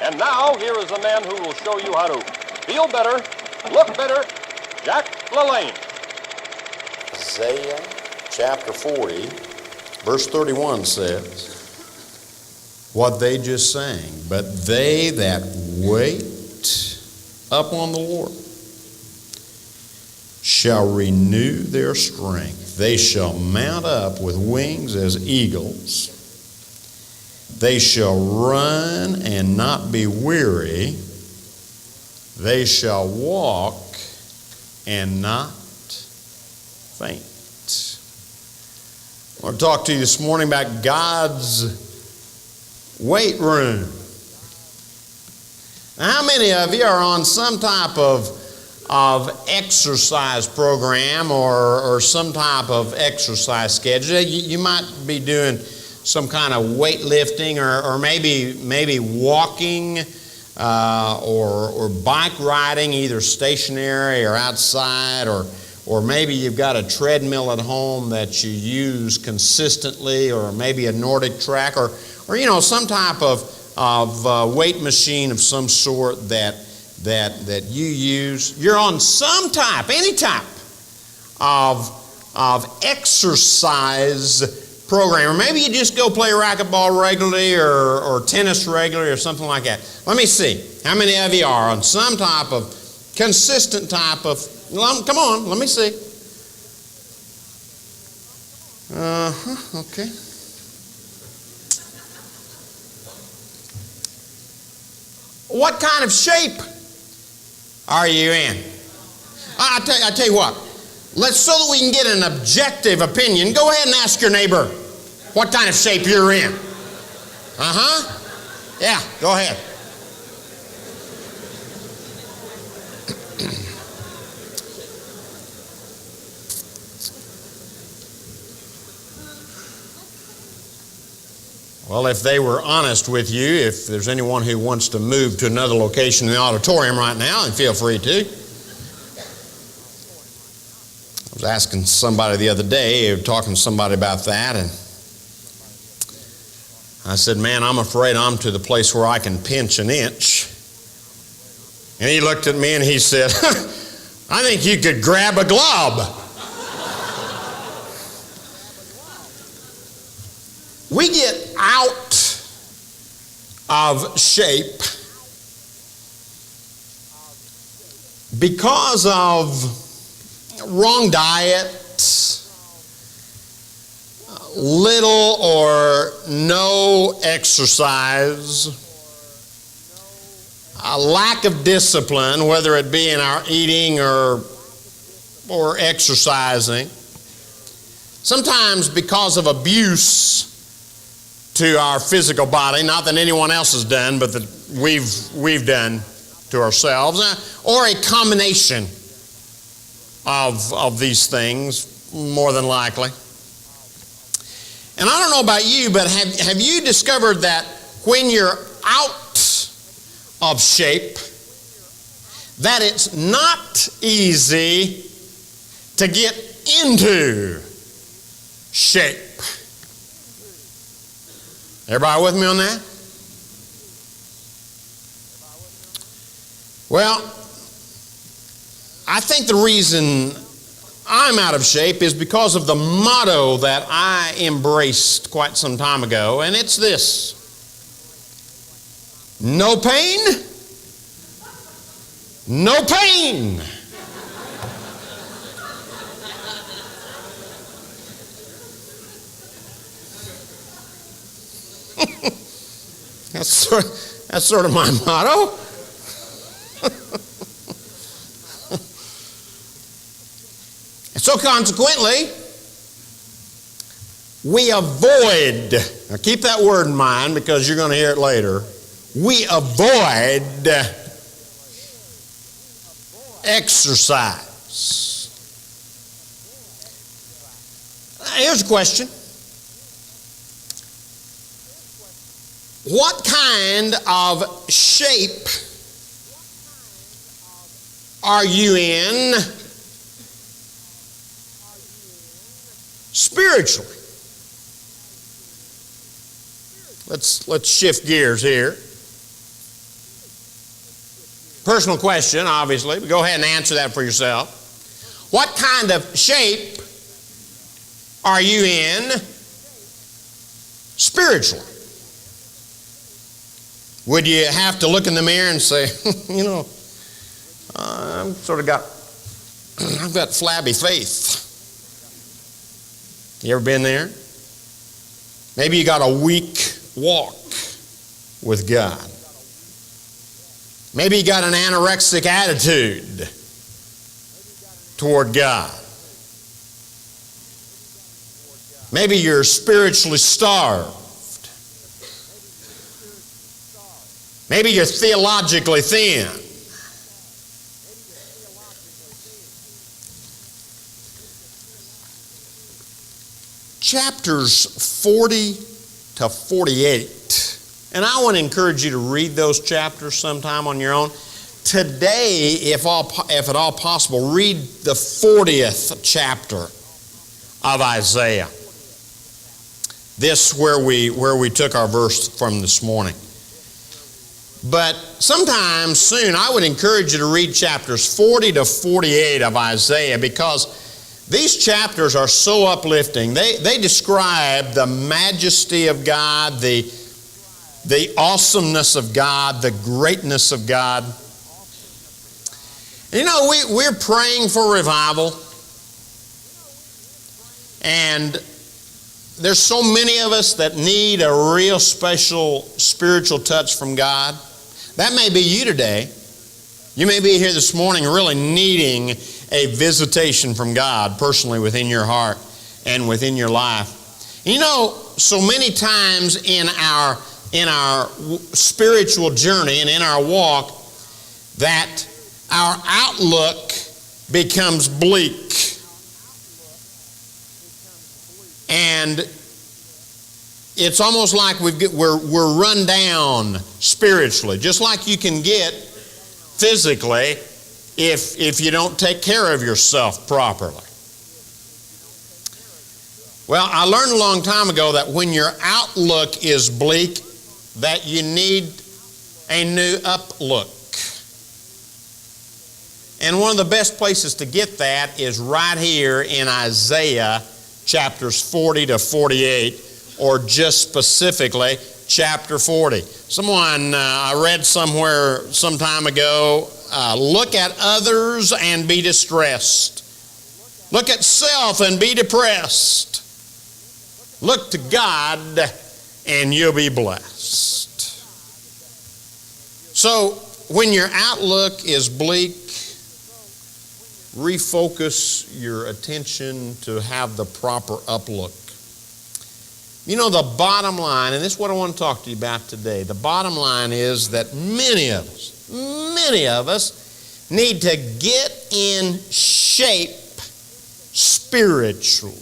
And now, here is a man who will show you how to feel better, look better, Jack LaLanne. Isaiah chapter 40, verse 31 says, what they just sang, but they that wait upon the Lord shall renew their strength. They shall mount up with wings as eagles. They shall run and not be weary. They shall walk and not faint. I want to talk to you this morning about God's weight room. Now, how many of you are on some type of exercise program or some type of exercise schedule? You might be doing some kind of weightlifting or maybe walking or bike riding, either stationary or outside, or maybe you've got a treadmill at home that you use consistently, or maybe a Nordic track, or some type of weight machine of some sort that you use. You're on any type of exercise program. Or maybe you just go play racquetball regularly or tennis regularly or something like that. Let me see. How many of you are on some type of consistent type of... Come on, let me see. Okay. What kind of shape are you in? I tell you what. So that we can get an objective opinion, go ahead and ask your neighbor what kind of shape you're in. Yeah, go ahead. Well, if they were honest with you, if there's anyone who wants to move to another location in the auditorium right now, then feel free to. I was asking somebody the other day, talking to somebody about that, and I said, man, I'm afraid I'm to the place where I can pinch an inch. And he looked at me and he said, I think you could grab a glob. We get out of shape because of wrong diet, little or no exercise, a lack of discipline, whether it be in our eating or exercising, sometimes because of abuse to our physical body, not that anyone else has done, but that we've done to ourselves, or a combination of these things, more than likely. And I don't know about you, but have you discovered that when you're out of shape, that it's not easy to get into shape? Everybody with me on that? Well, I think the reason I'm out of shape is because of the motto that I embraced quite some time ago, and it's this: no pain, no pain. That's sort of my motto. And so consequently, we avoid, now keep that word in mind because you're going to hear it later, we avoid exercise. Here's a question. What kind of shape are you in spiritually? Let's shift gears here. Personal question, obviously, but go ahead and answer that for yourself. What kind of shape are you in spiritually? Would you have to look in the mirror and say, I've got flabby faith. You ever been there? Maybe you got a weak walk with God. Maybe you got an anorexic attitude toward God. Maybe you're spiritually starved. Maybe you're theologically thin. Chapters 40 to 48. And I want to encourage you to read those chapters sometime on your own. Today, if at all possible, read the 40th chapter of Isaiah. This where we took our verse from this morning. But sometime soon, I would encourage you to read chapters 40 to 48 of Isaiah, because these chapters are so uplifting. They describe the majesty of God, the awesomeness of God, the greatness of God. We're praying for revival. And there's so many of us that need a real special spiritual touch from God. That may be you today. You may be here this morning really needing a visitation from God personally within your heart and within your life. So many times in our spiritual journey and in our walk, that our outlook becomes bleak. And it's almost like we're run down spiritually, just like you can get physically if you don't take care of yourself properly. Well, I learned a long time ago that when your outlook is bleak, that you need a new uplook. And one of the best places to get that is right here in Isaiah chapters 40 to 48, or just specifically chapter 40. Someone I read somewhere some time ago, look at others and be distressed. Look at self and be depressed. Look to God and you'll be blessed. So when your outlook is bleak, refocus your attention to have the proper uplook. The bottom line, and this is what I want to talk to you about today. The bottom line is that many of us need to get in shape spiritually.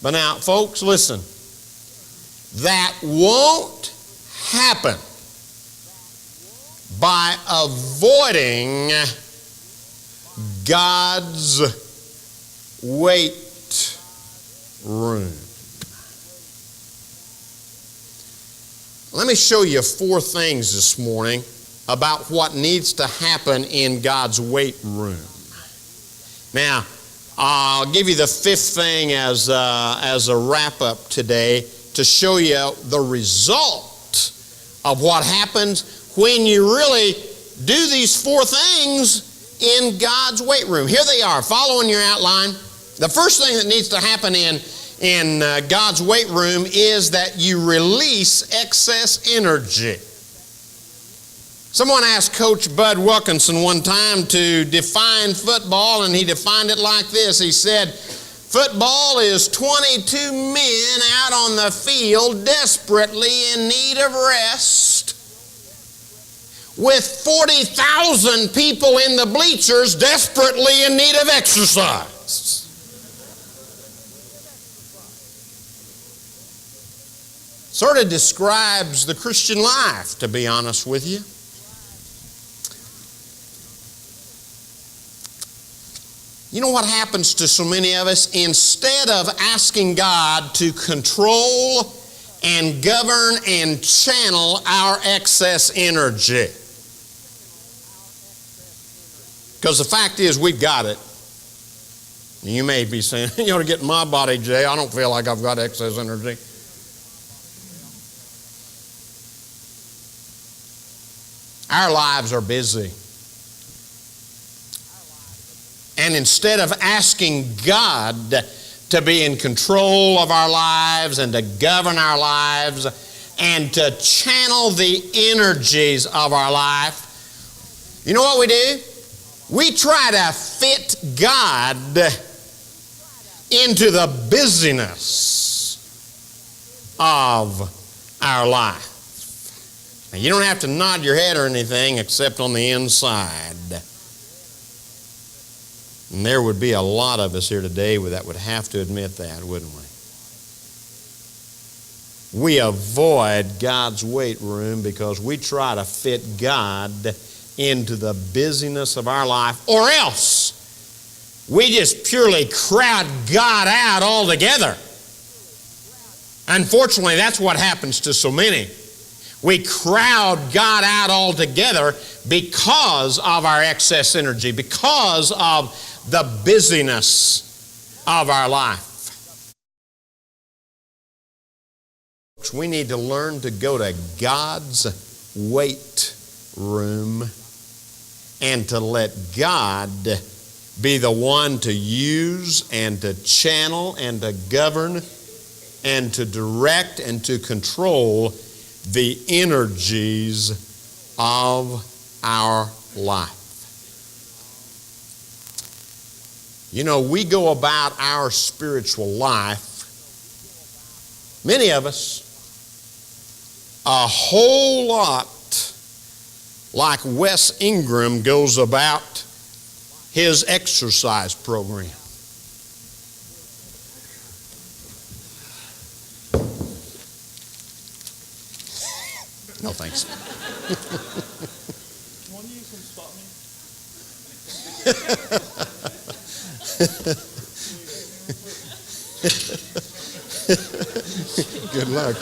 But now, folks, listen. That won't happen by avoiding God's weight room. Let me show you 4 things this morning about what needs to happen in God's weight room. Now, I'll give you the 5th thing as a wrap-up today to show you the result of what happens when you really do these 4 things in God's weight room. Here they are, following your outline. The first thing that needs to happen in God's weight room is that you release excess energy. Someone asked Coach Bud Wilkinson one time to define football, and he defined it like this. He said, football is 22 men out on the field desperately in need of rest, with 40,000 people in the bleachers desperately in need of exercise. Sort of describes the Christian life, to be honest with you. You know what happens to so many of us? Instead of asking God to control and govern and channel our excess energy, Because the fact is, we've got it. You may be saying, you ought to get in my body, Jay. I don't feel like I've got excess energy. Our lives are busy. And instead of asking God to be in control of our lives and to govern our lives and to channel the energies of our life, you know what we do? We try to fit God into the busyness of our life. Now, you don't have to nod your head or anything except on the inside. And there would be a lot of us here today that would have to admit that, wouldn't we? We avoid God's weight room because we try to fit God into the busyness of our life, or else we just purely crowd God out altogether. Unfortunately, that's what happens to so many. We crowd God out altogether because of our excess energy, because of the busyness of our life. We need to learn to go to God's weight room and to let God be the one to use and to channel and to govern and to direct and to control the energies of our life. You know, we go about our spiritual life, many of us, a whole lot like Wes Ingram goes about his exercise program. No thanks. One of you can spot me. Good luck.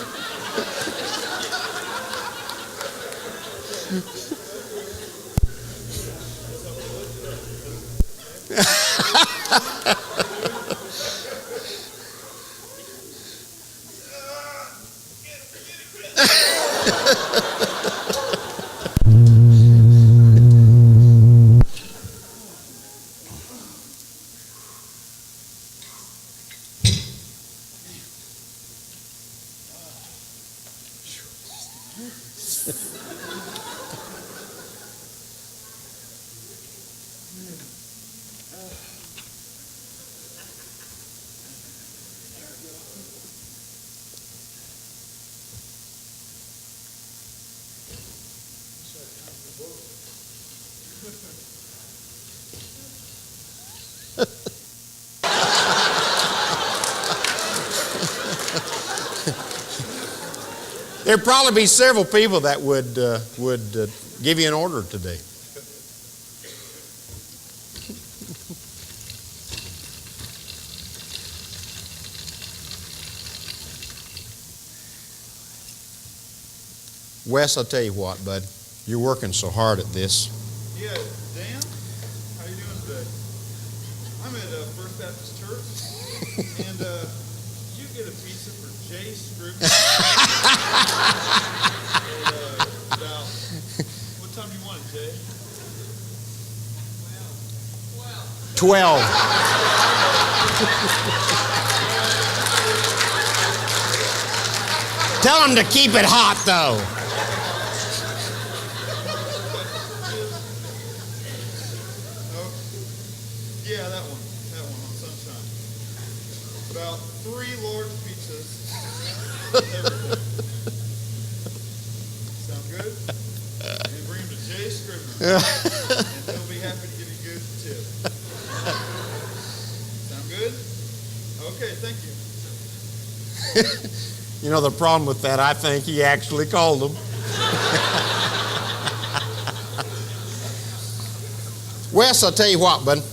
There'd probably be several people that would give you an order today. Wes, I'll tell you what, bud, you're working so hard at this. Yeah, Dan, how you doing today? I'm at First Baptist Church, and did you get a pizza for Jay Scribner? About what time do you want it, Jay? 12. Tell them to keep it hot, though. Yeah, that one on Sunshine. About 3 large pizzas. Everything. Sound good? And bring them to Jay Scribner. And he'll be happy to give you a good tip. Sound good? Okay, thank you. You know, the problem with that, I think he actually called them. Wes, I'll tell you what, bud.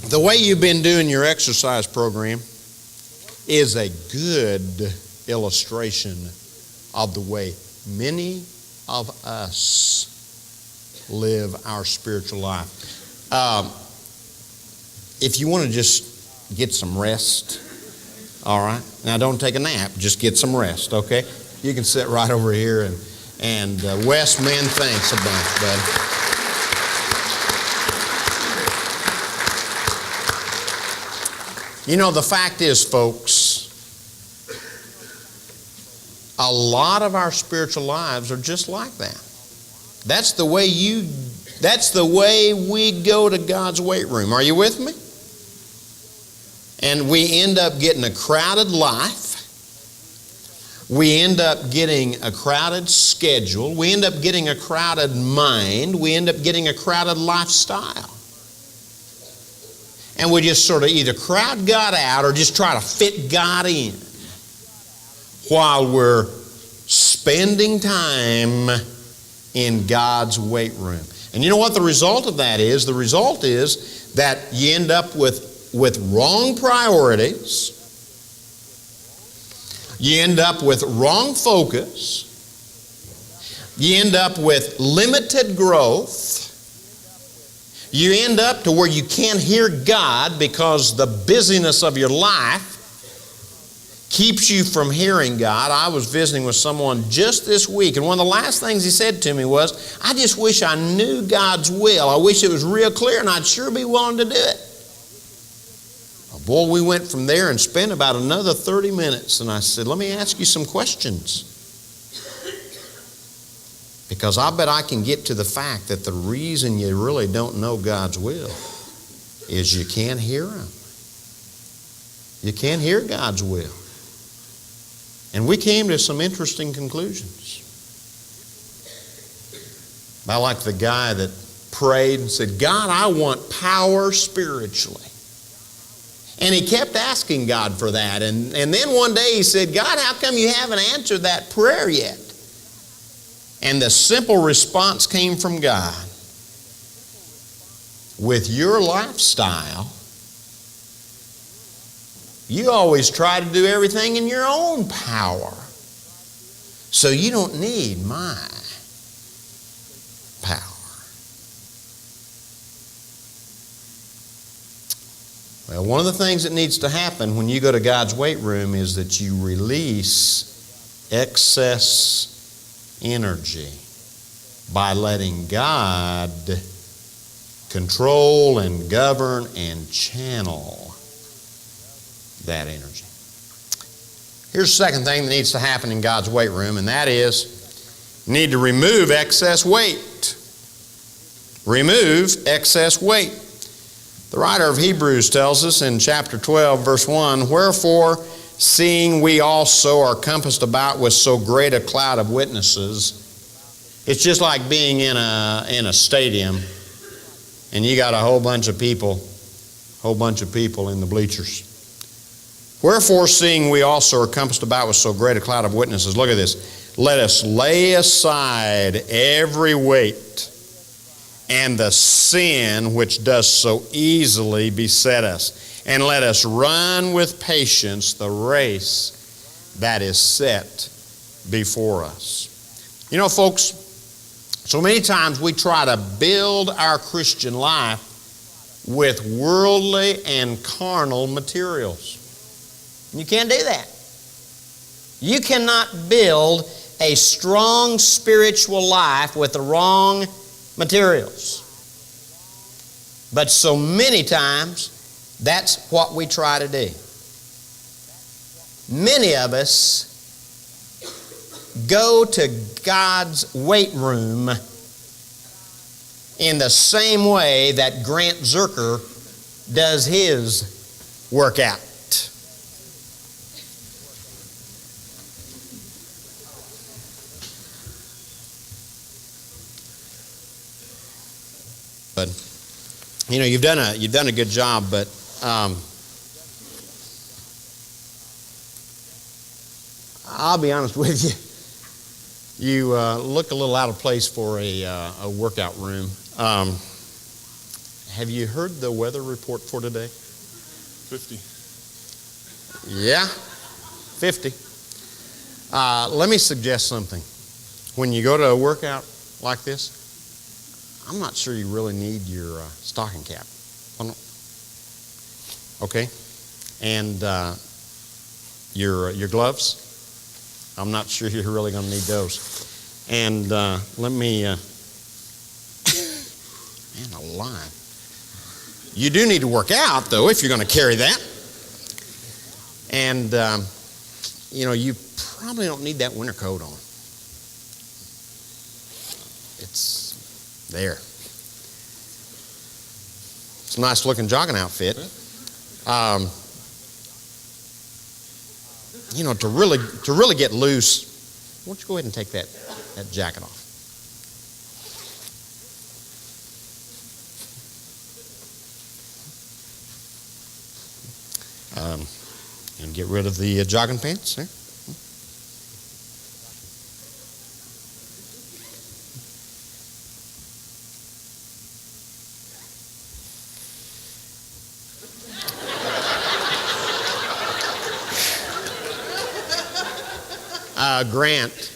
The way you've been doing your exercise program is a good illustration of the way many of us live our spiritual life. If you want to just get some rest, all right? Now, don't take a nap. Just get some rest, okay? You can sit right over here. And Wes, man, thanks a bunch, buddy. You know, the fact is, folks, a lot of our spiritual lives are just like that. That's the way we go to God's weight room. Are you with me? And we end up getting a crowded life. We end up getting a crowded schedule. We end up getting a crowded mind. We end up getting a crowded lifestyle. And we just sort of either crowd God out or just try to fit God in while we're spending time in God's weight room. And you know what the result of that is? The result is that you end up with wrong priorities. You end up with wrong focus. You end up with limited growth. You end up to where you can't hear God because the busyness of your life keeps you from hearing God. I was visiting with someone just this week, and one of the last things he said to me was, I just wish I knew God's will. I wish it was real clear, and I'd sure be willing to do it. Well, boy, we went from there and spent about another 30 minutes, and I said, let me ask you some questions. Because I bet I can get to the fact that the reason you really don't know God's will is you can't hear Him. You can't hear God's will. And we came to some interesting conclusions. I like the guy that prayed and said, God, I want power spiritually. And he kept asking God for that. And then one day he said, God, how come you haven't answered that prayer yet? And the simple response came from God. With your lifestyle, you always try to do everything in your own power. So you don't need my power. Well, one of the things that needs to happen when you go to God's weight room is that you release excess energy by letting God control and govern and channel that energy. Here's the second thing that needs to happen in God's weight room, and that is you need to remove excess weight. Remove excess weight. The writer of Hebrews tells us in chapter 12, verse 1, wherefore, seeing we also are compassed about with so great a cloud of witnesses. It's just like being in a stadium and you got a whole bunch of people in the bleachers. Wherefore, seeing we also are compassed about with so great a cloud of witnesses, look at this. Let us lay aside every weight and the sin which does so easily beset us. And let us run with patience the race that is set before us. You know, folks, so many times we try to build our Christian life with worldly and carnal materials. You can't do that. You cannot build a strong spiritual life with the wrong materials. But so many times, that's what we try to do. Many of us go to God's weight room in the same way that Grant Zerker does his workout. But you know, you've done a good job, but I'll be honest with you. You look a little out of place for a workout room. Have you heard the weather report for today? 50. Yeah, 50. Let me suggest something. When you go to a workout like this, I'm not sure you really need your stocking cap. Okay? And your gloves. I'm not sure you're really going to need those. And let me, man, a line. You do need to work out, though, if you're going to carry that. And, you probably don't need that winter coat on. It's there. It's a nice looking jogging outfit. To really get loose, why don't you go ahead and take that jacket off? And get rid of the jogging pants there. Grant,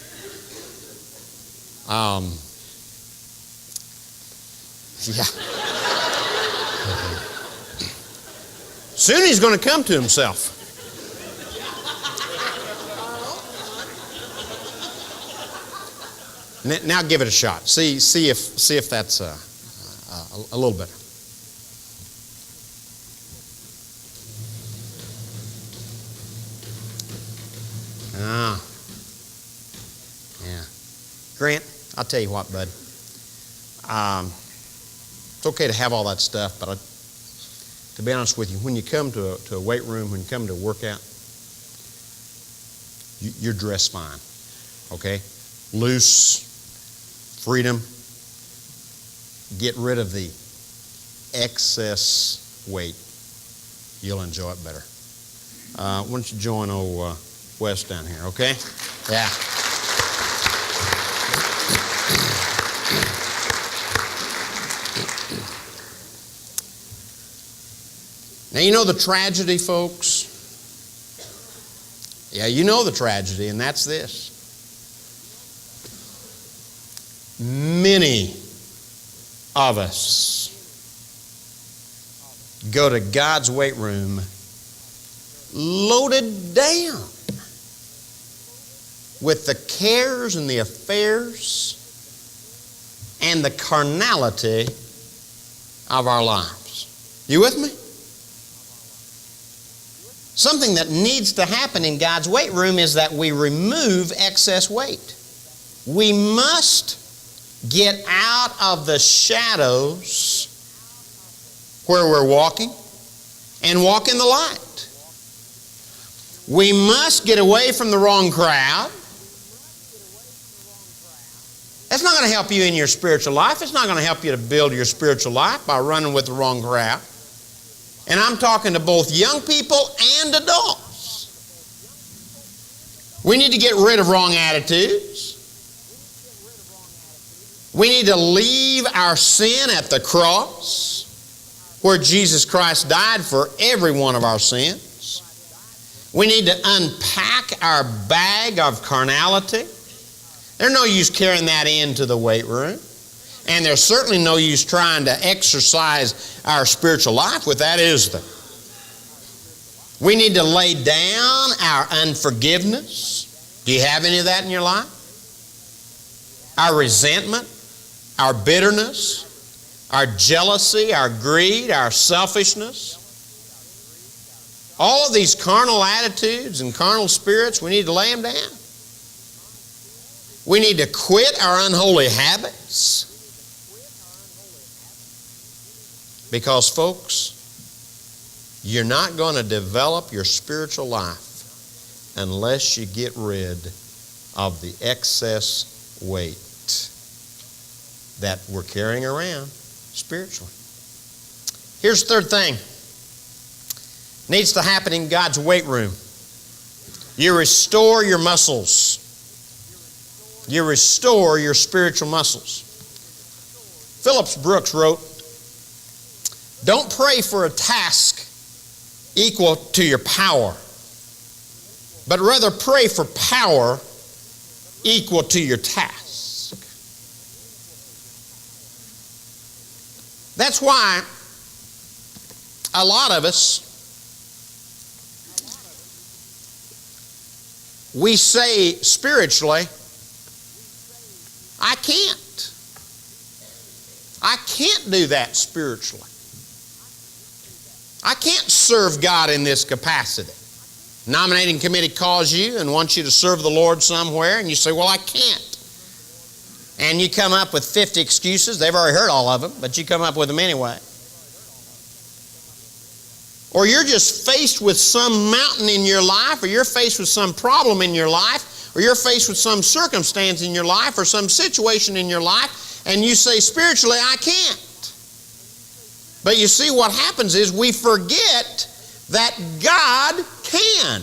yeah. Soon he's going to come to himself. Now give it a shot. See if that's a little better. Yeah. Grant, I'll tell you what, bud. It's okay to have all that stuff, but to be honest with you, when you come to a weight room, when you come to a workout, you're dressed fine. Okay? Loose, freedom. Get rid of the excess weight. You'll enjoy it better. Why don't you join old Wes down here, okay? Yeah. Now, you know the tragedy, folks? Yeah, you know the tragedy, and that's this. Many of us go to God's weight room loaded down with the cares and the affairs and the carnality of our lives. You with me? Something that needs to happen in God's weight room is that we remove excess weight. We must get out of the shadows where we're walking and walk in the light. We must get away from the wrong crowd. That's not going to help you in your spiritual life. It's not going to help you to build your spiritual life by running with the wrong crowd. And I'm talking to both young people and adults. We need to get rid of wrong attitudes. We need to leave our sin at the cross where Jesus Christ died for every one of our sins. We need to unpack our bag of carnality. There's no use carrying that into the weight room. And there's certainly no use trying to exercise our spiritual life with that, is there? We need to lay down our unforgiveness. Do you have any of that in your life? Our resentment, our bitterness, our jealousy, our greed, our selfishness. All of these carnal attitudes and carnal spirits, we need to lay them down. We need to quit our unholy habits. Because, folks, you're not going to develop your spiritual life unless you get rid of the excess weight that we're carrying around spiritually. Here's the third thing. Needs to happen in God's weight room. You restore your muscles. You restore your spiritual muscles. Phillips Brooks wrote, "Don't pray for a task equal to your power, but rather pray for power equal to your task." That's why a lot of us, we say spiritually, I can't. I can't do that spiritually. I can't serve God in this capacity. Nominating committee calls you and wants you to serve the Lord somewhere, and you say, well, I can't. And you come up with 50 excuses. They've already heard all of them, but you come up with them anyway. Or you're just faced with some mountain in your life, or you're faced with some problem in your life, or you're faced with some circumstance in your life, or some situation in your life, and you say, spiritually, I can't. But you see, what happens is we forget that God can.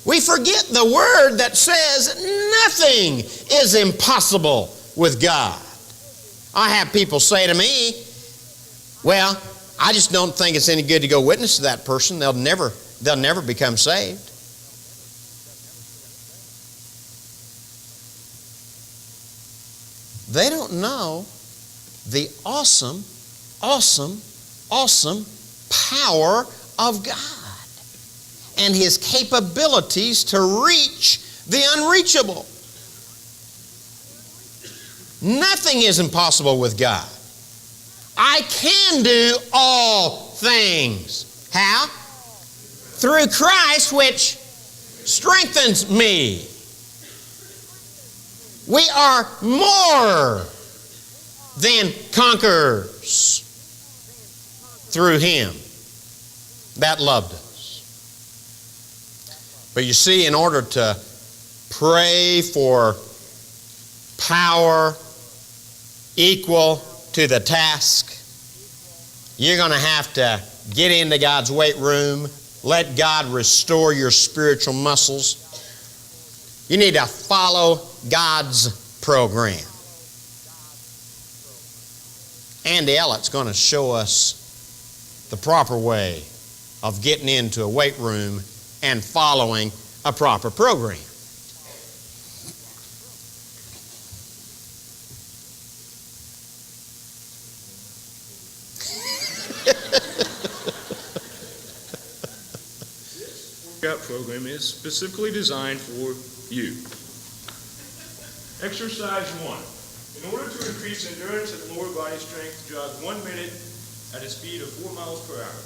We forget the word that says nothing is impossible with God. I have people say to me, well, I just don't think it's any good to go witness to that person. They'll never become saved. They don't know the awesome power of God and His capabilities to reach the unreachable. Nothing is impossible with God. I can do all things. How? Through Christ, which strengthens me. We are more than conquerors through Him that loved us. But you see, in order to pray for power equal to the task, you're going to have to get into God's weight room, let God restore your spiritual muscles. You need to follow God's program. Andy Ellett's going to show us the proper way of getting into a weight room and following a proper program. Workout program is specifically designed for you. Exercise 1. In order to increase endurance and lower body strength, jog 1 minute at a speed of 4 miles per hour.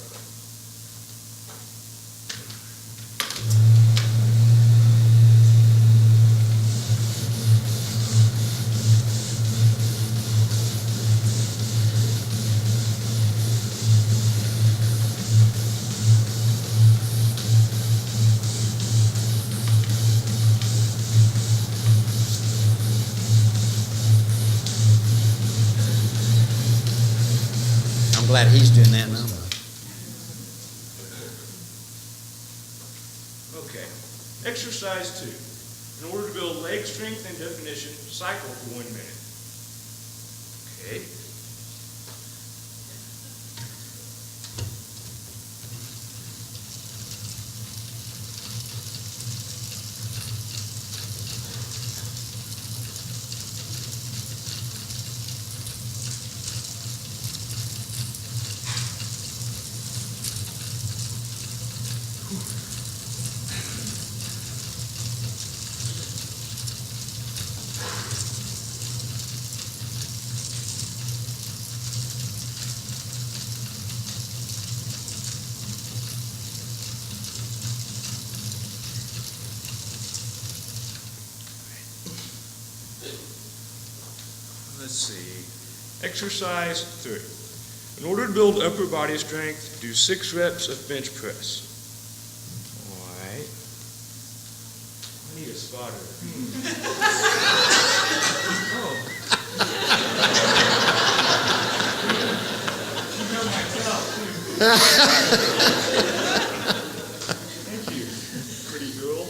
I'm glad he's doing that now. Okay. Exercise 2. In order to build leg strength and definition, cycle for 1 minute. Okay. Let's see. Exercise 3. In order to build upper body strength, do 6 reps of bench press. All right. I need a spotter. Oh. Thank you, pretty girl.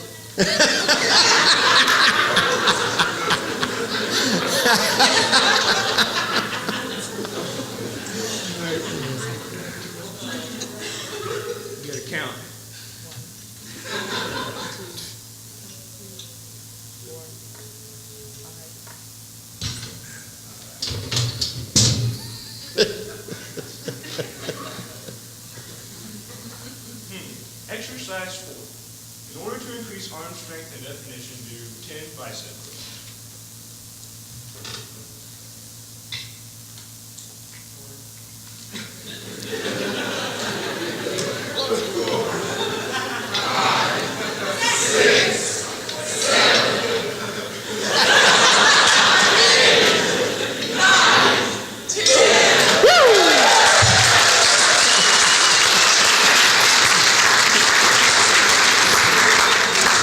You gotta count. Exercise 4. In order to increase arm strength and definition, do 10 bicep curls.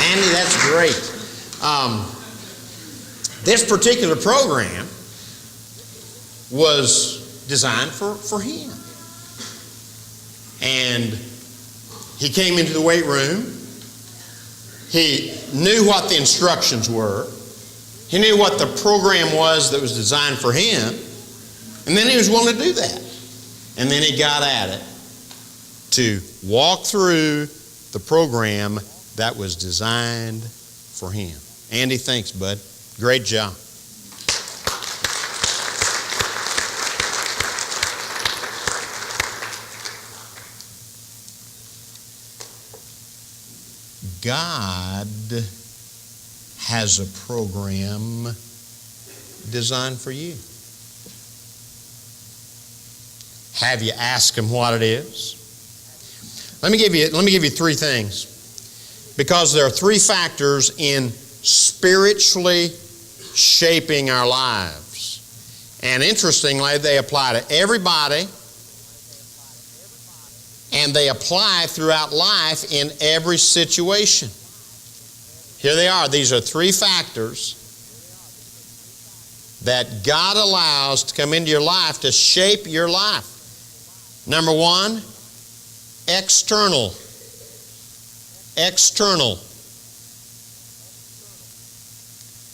Andy, that's great. This particular program was designed for him. And he came into the weight room. He knew what the instructions were. He knew what the program was that was designed for him. And then he was willing to do that. And then he got at it to walk through the program that was designed for him. Andy, thanks, bud. Great job. God has a program designed for you. Have you asked him what it is? Let me give you three things. Because there are three factors in spiritually shaping our lives. And interestingly, they apply to everybody, and they apply throughout life in every situation. Here they are. These are three factors that God allows to come into your life to shape your life. Number one, external. External.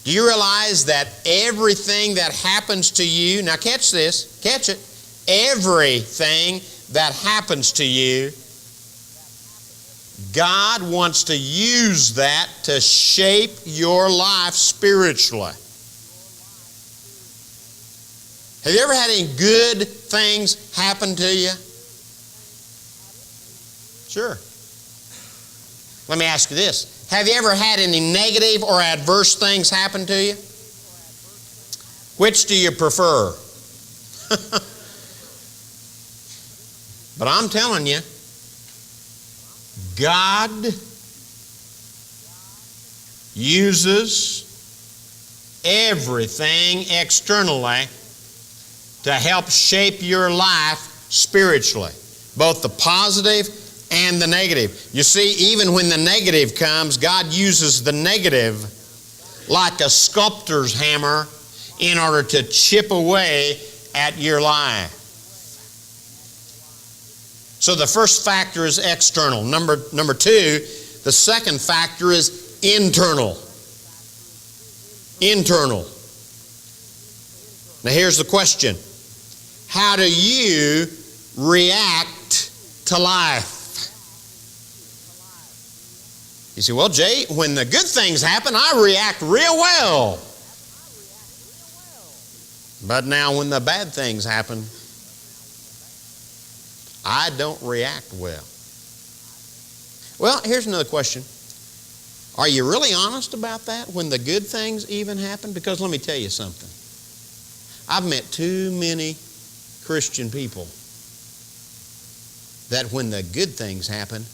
Do you realize that everything that happens to you, now catch this, catch it, everything that happens to you, God wants to use that to shape your life spiritually. Have you ever had any good things happen to you? Sure. Let me ask you this. Have you ever had any negative or adverse things happen to you? Which do you prefer? But I'm telling you, God uses everything externally to help shape your life spiritually, both the positive and the negative. You see, even when the negative comes, God uses the negative like a sculptor's hammer in order to chip away at your life. So the first factor is external. Number two, the second factor is internal. Internal. Now here's the question. How do you react to life? You say, well, Jay, when the good things happen, I react real well. But now when the bad things happen, I don't react well. Well, here's another question. Are you really honest about that when the good things even happen? Because let me tell you something. I've met too many Christian people that when the good things happen,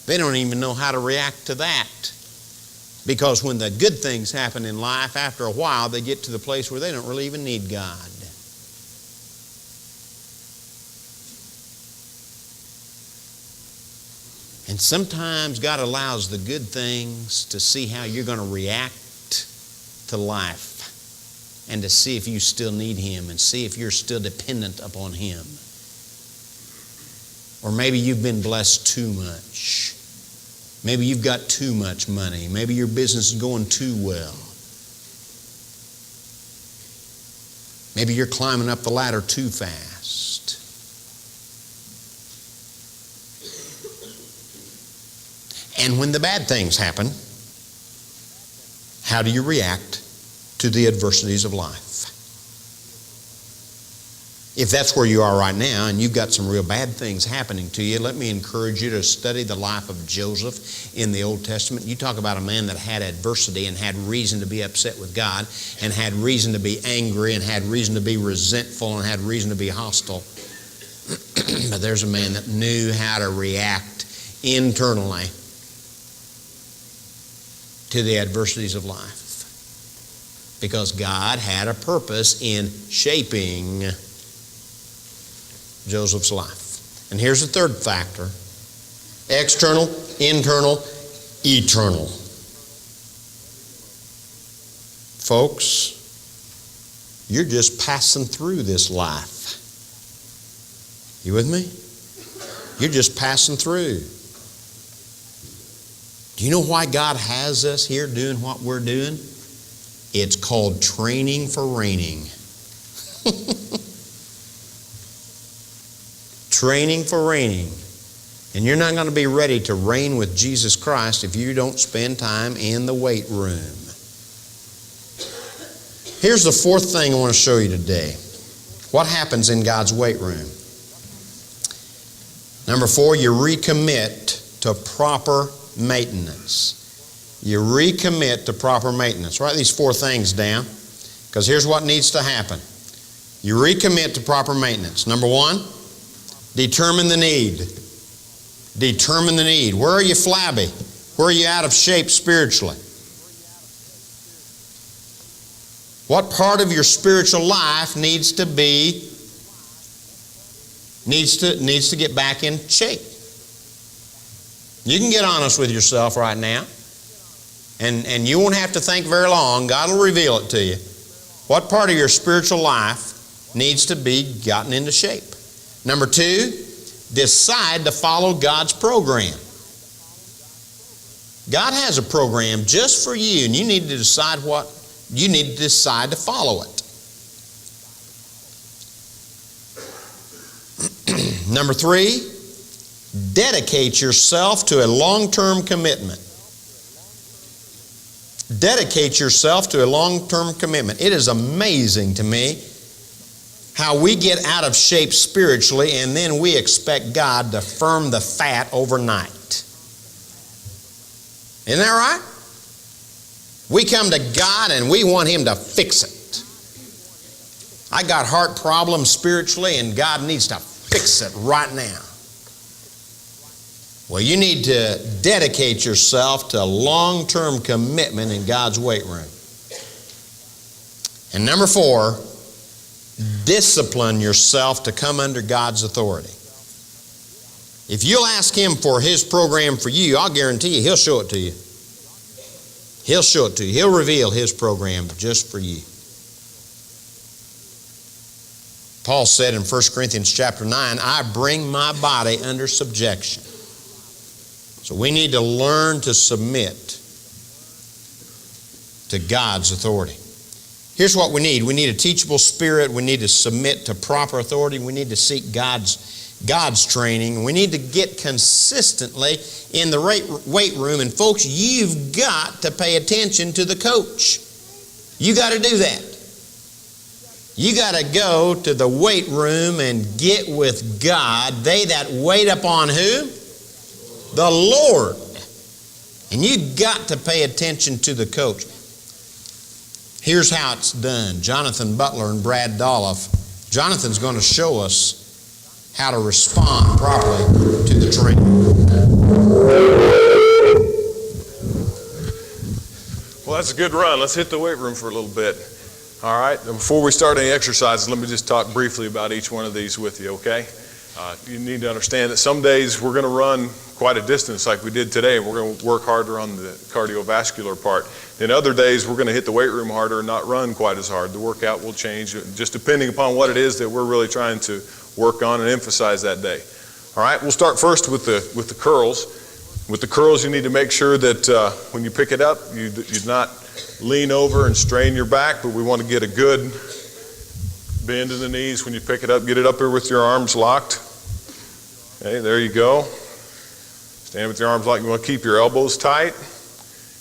they don't even know how to react to that. Because when the good things happen in life, after a while, they get to the place where they don't really even need God. And sometimes God allows the good things to see how you're going to react to life and to see if you still need Him and see if you're still dependent upon Him. Or maybe you've been blessed too much. Maybe you've got too much money. Maybe your business is going too well. Maybe you're climbing up the ladder too fast. And when the bad things happen, how do you react to the adversities of life? If that's where you are right now and you've got some real bad things happening to you, let me encourage you to study the life of Joseph in the Old Testament. You talk about a man that had adversity and had reason to be upset with God and had reason to be angry and had reason to be resentful and had reason to be hostile. But there's a man that knew how to react internally to the adversities of life, because God had a purpose in shaping Joseph's life. And here's the third factor: external, internal, eternal. Folks, you're just passing through this life. You with me? You're just passing through. Do you know why God has us here doing what we're doing? It's called training for reigning. Training for reigning. And you're not going to be ready to reign with Jesus Christ if you don't spend time in the weight room. Here's the fourth thing I want to show you today. What happens in God's weight room? Number 4, you recommit to proper maintenance. You recommit to proper maintenance. Write these 4 things down, because here's what needs to happen. You recommit to proper maintenance. Number 1, determine the need. Determine the need. Where are you flabby? Where are you out of shape spiritually? What part of your spiritual life needs to get back in shape? You can get honest with yourself right now, and you won't have to think very long. God will reveal it to you. What part of your spiritual life needs to be gotten into shape? Number 2, decide to follow God's program. God has a program just for you, and you need to decide to follow it. Number 3, dedicate yourself to a long-term commitment. Dedicate yourself to a long-term commitment. It is amazing to me how we get out of shape spiritually and then we expect God to firm the fat overnight. Isn't that right? We come to God and we want Him to fix it. I got heart problems spiritually and God needs to fix it right now. Well, you need to dedicate yourself to long-term commitment in God's weight room. And number 4, discipline yourself to come under God's authority. If you'll ask Him for His program for you, I'll guarantee you He'll show it to you. He'll show it to you. He'll reveal His program just for you. Paul said in 1 Corinthians chapter 9, I bring my body under subjection. So we need to learn to submit to God's authority. Here's what we need. We need a teachable spirit. We need to submit to proper authority. We need to seek God's training. We need to get consistently in the weight room. And folks, you've got to pay attention to the coach. You got to do that. You got to go to the weight room and get with God. They that wait upon who? The Lord. And you got to pay attention to the coach. Here's how it's done. Jonathan Butler and Brad Dolph. Jonathan's going to show us how to respond properly to the training. Well, that's a good run. Let's hit the weight room for a little bit. All right. Before we start any exercises, let me just talk briefly about each one of these with you, okay? You need to understand that some days we're going to run quite a distance like we did today, and we're going to work harder on the cardiovascular part. Then other days we're going to hit the weight room harder and not run quite as hard. The workout will change just depending upon what it is that we're really trying to work on and emphasize that day. All right, we'll start first with the curls. With the curls, you need to make sure that when you pick it up, you not lean over and strain your back, but we want to get a good bend in the knees when you pick it up. Get it up here with your arms locked. Okay, there you go. Stand with your arms locked. You want to keep your elbows tight.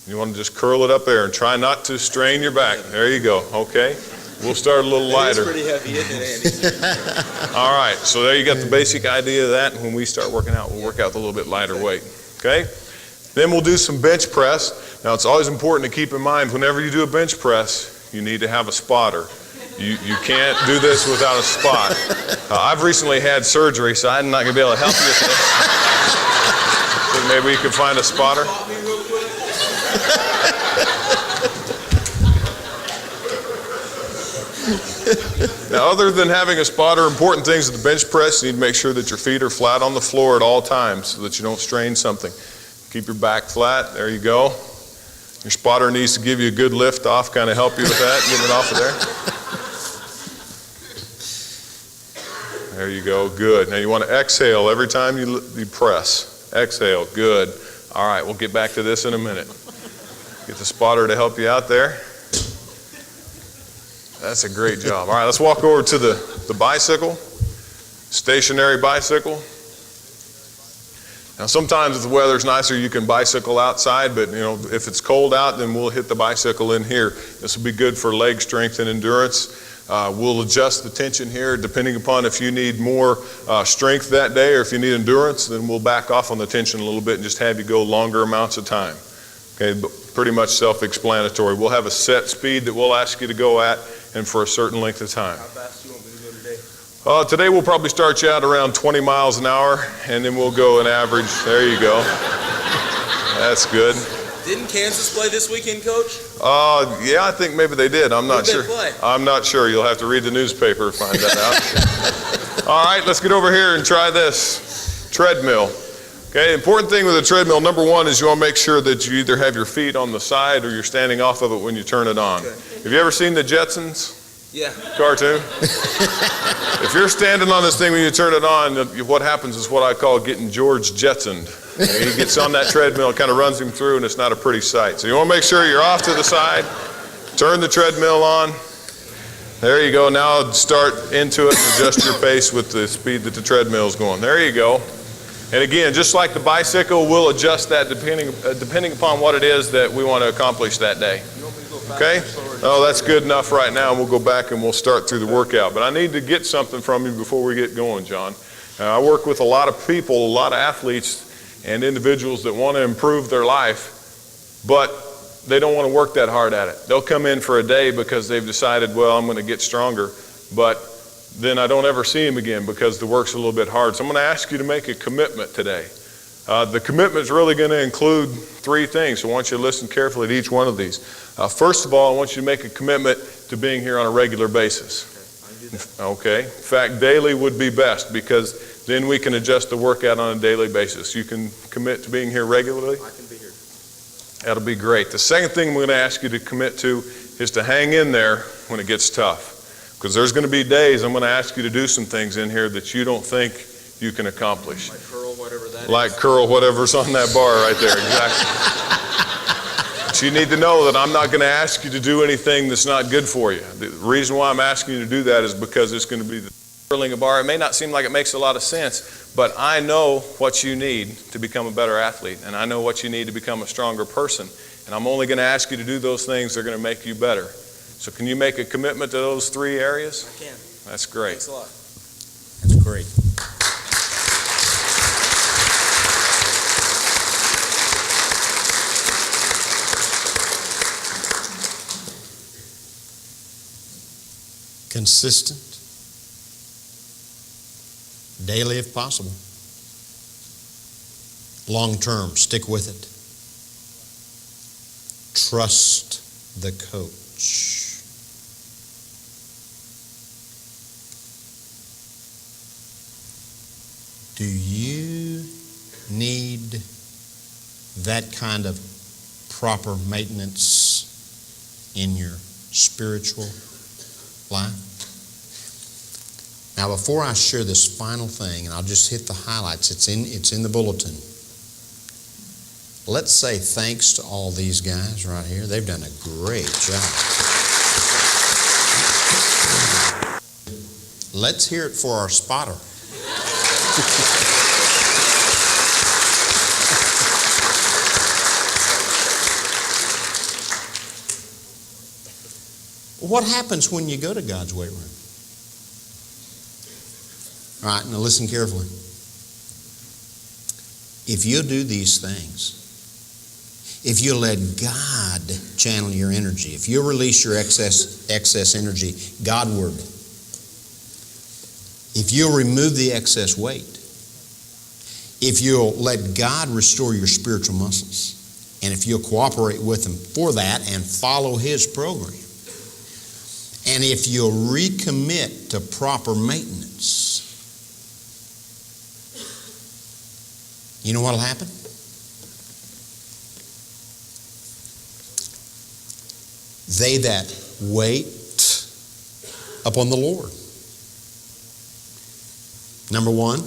You want to just curl it up there and try not to strain your back. There you go. Okay. We'll start a little lighter. It's pretty heavy, isn't it, Andy? All right, so there you got the basic idea of that. And when we start working out, we'll work out with a little bit lighter weight. Okay? Then we'll do some bench press. Now, it's always important to keep in mind, whenever you do a bench press, you need to have a spotter. You can't do this without a spot. I've recently had surgery, so I'm not going to be able to help you with this. So maybe we can find a spotter. Now, other than having a spotter, important things with the bench press, you need to make sure that your feet are flat on the floor at all times so that you don't strain something. Keep your back flat. There you go. Your spotter needs to give you a good lift off, kind of help you with that, getting it off of there. There you go. Good. Now you want to exhale every time you press. Exhale. Good. All right, we'll get back to this in a minute. Get the spotter to help you out there. That's a great job. All right, let's walk over to the bicycle, stationary bicycle. Now, sometimes if the weather's nicer, you can bicycle outside, but if it's cold out, then we'll hit the bicycle in here. This will be good for leg strength and endurance. We'll adjust the tension here depending upon if you need more strength that day or if you need endurance, then we'll back off on the tension a little bit and just have you go longer amounts of time. Okay, but pretty much self-explanatory. We'll have a set speed that we'll ask you to go at and for a certain length of time. How fast do you want me to go today? Today we'll probably start you out around 20 miles an hour, and then we'll go an average. There you go. That's good. Didn't Kansas play this weekend, Coach? Yeah, I think maybe they did. I'm not Who'd sure. they play? I'm not sure. You'll have to read the newspaper to find that out. All right, let's get over here and try this treadmill. Okay, important thing with a treadmill, number one, is you want to make sure that you either have your feet on the side or you're standing off of it when you turn it on. Okay. Have you ever seen the Jetsons? Yeah. Cartoon? If you're standing on this thing when you turn it on, what happens is what I call getting George Jetsoned. He gets on that treadmill, it kind of runs him through, and it's not a pretty sight. So you want to make sure you're off to the side, turn the treadmill on. There you go. Now start into it and adjust your pace with the speed that the treadmill is going. There you go. And again, just like the bicycle, we'll adjust that depending upon what it is that we want to accomplish that day. Okay? Oh, that's good enough right now. We'll go back and we'll start through the workout. But I need to get something from you before we get going, John. I work with a lot of people, a lot of athletes and individuals that want to improve their life, but they don't want to work that hard at it. They'll come in for a day because they've decided, well, I'm going to get stronger, but then I don't ever see them again because the work's a little bit hard. So I'm going to ask you to make a commitment today. The commitment is really going to include three things, so I want you to listen carefully to each one of these. First of all, I want you to make a commitment to being here on a regular basis. Okay. In fact, daily would be best because then we can adjust the workout on a daily basis. You can commit to being here regularly? I can be here. That'll be great. The second thing we're going to ask you to commit to is to hang in there when it gets tough. Because there's going to be days I'm going to ask you to do some things in here that you don't think you can accomplish. Like curl, whatever that is. Like curl whatever's on that bar right there, exactly. But you need to know that I'm not going to ask you to do anything that's not good for you. The reason why I'm asking you to do that is because it's going to be curling a bar. It may not seem like it makes a lot of sense, but I know what you need to become a better athlete, and I know what you need to become a stronger person. And I'm only going to ask you to do those things that are going to make you better. So can you make a commitment to those three areas? I can. That's great. Thanks a lot. That's great. Consistent, daily if possible. Long term, stick with it. Trust the coach. Do you need that kind of proper maintenance in your spiritual life? Now, before I share this final thing, and I'll just hit the highlights, it's in the bulletin. Let's say thanks to all these guys right here. They've done a great job. Let's hear it for our spotter. What happens when you go to God's weight room? All right, now listen carefully. If you'll do these things, if you'll let God channel your energy, if you'll release your excess energy Godward, if you'll remove the excess weight, if you'll let God restore your spiritual muscles, and if you'll cooperate with Him for that and follow His program, and if you'll recommit to proper maintenance, you know what'll happen? They that wait upon the Lord. Number one,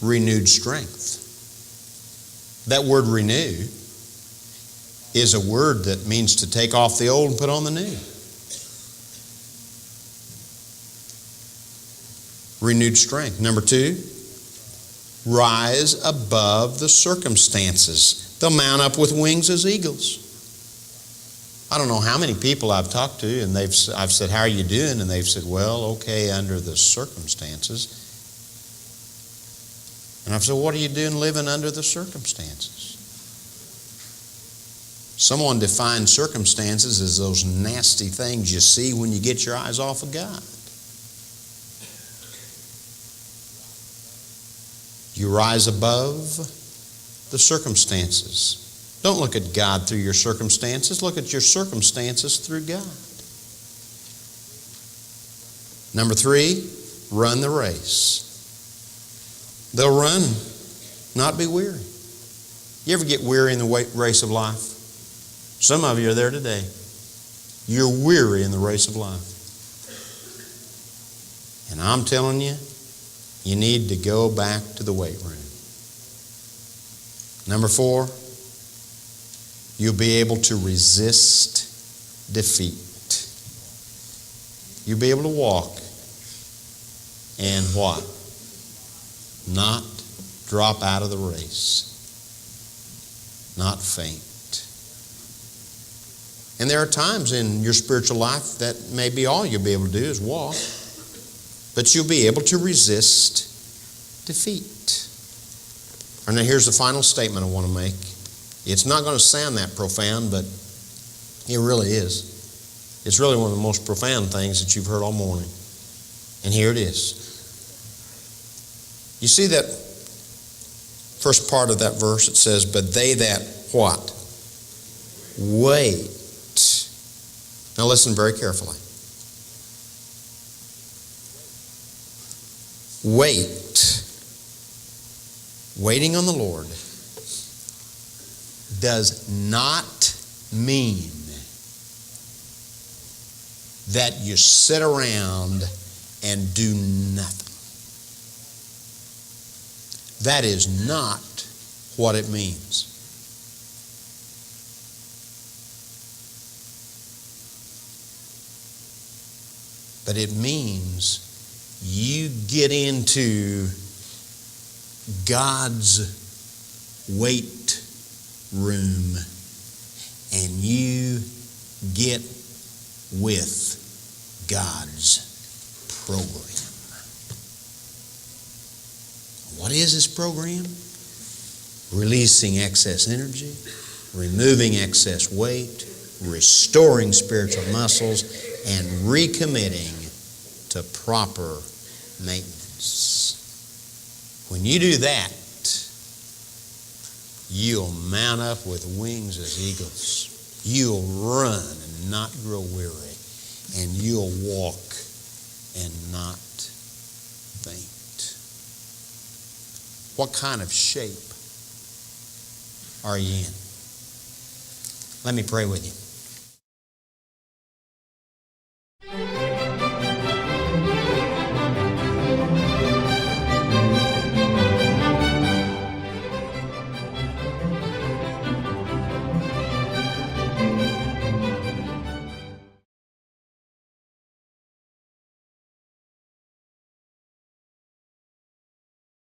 renewed strength. That word renew is a word that means to take off the old and put on the new. Renewed strength. Number two, rise above the circumstances. They'll mount up with wings as eagles. I don't know how many people I've talked to, and I've said, how are you doing? And they've said, well, okay, under the circumstances. And I've said, what are you doing living under the circumstances? Someone defined circumstances as those nasty things you see when you get your eyes off of God. You rise above the circumstances. Don't look at God through your circumstances. Look at your circumstances through God. Number three, run the race. They'll run, not be weary. You ever get weary in the race of life? Some of you are there today. You're weary in the race of life. And I'm telling you, you need to go back to the weight room. Number four, you'll be able to resist defeat. You'll be able to walk and what? Not drop out of the race. Not faint. And there are times in your spiritual life that maybe all you'll be able to do is walk. But you'll be able to resist defeat. And now here's the final statement I want to make. It's not going to sound that profound, but it really is. It's really one of the most profound things that you've heard all morning. And here it is. You see that first part of that verse, it says, but they that what? Wait. Now listen very carefully. Wait. Waiting on the Lord does not mean that you sit around and do nothing. That is not what it means. But it means you get into God's weight room and you get with God's program. What is this program? Releasing excess energy, removing excess weight, restoring spiritual muscles, and recommitting to proper maintenance. When you do that, you'll mount up with wings as eagles. You'll run and not grow weary. And you'll walk and not faint. What kind of shape are you in? Let me pray with you.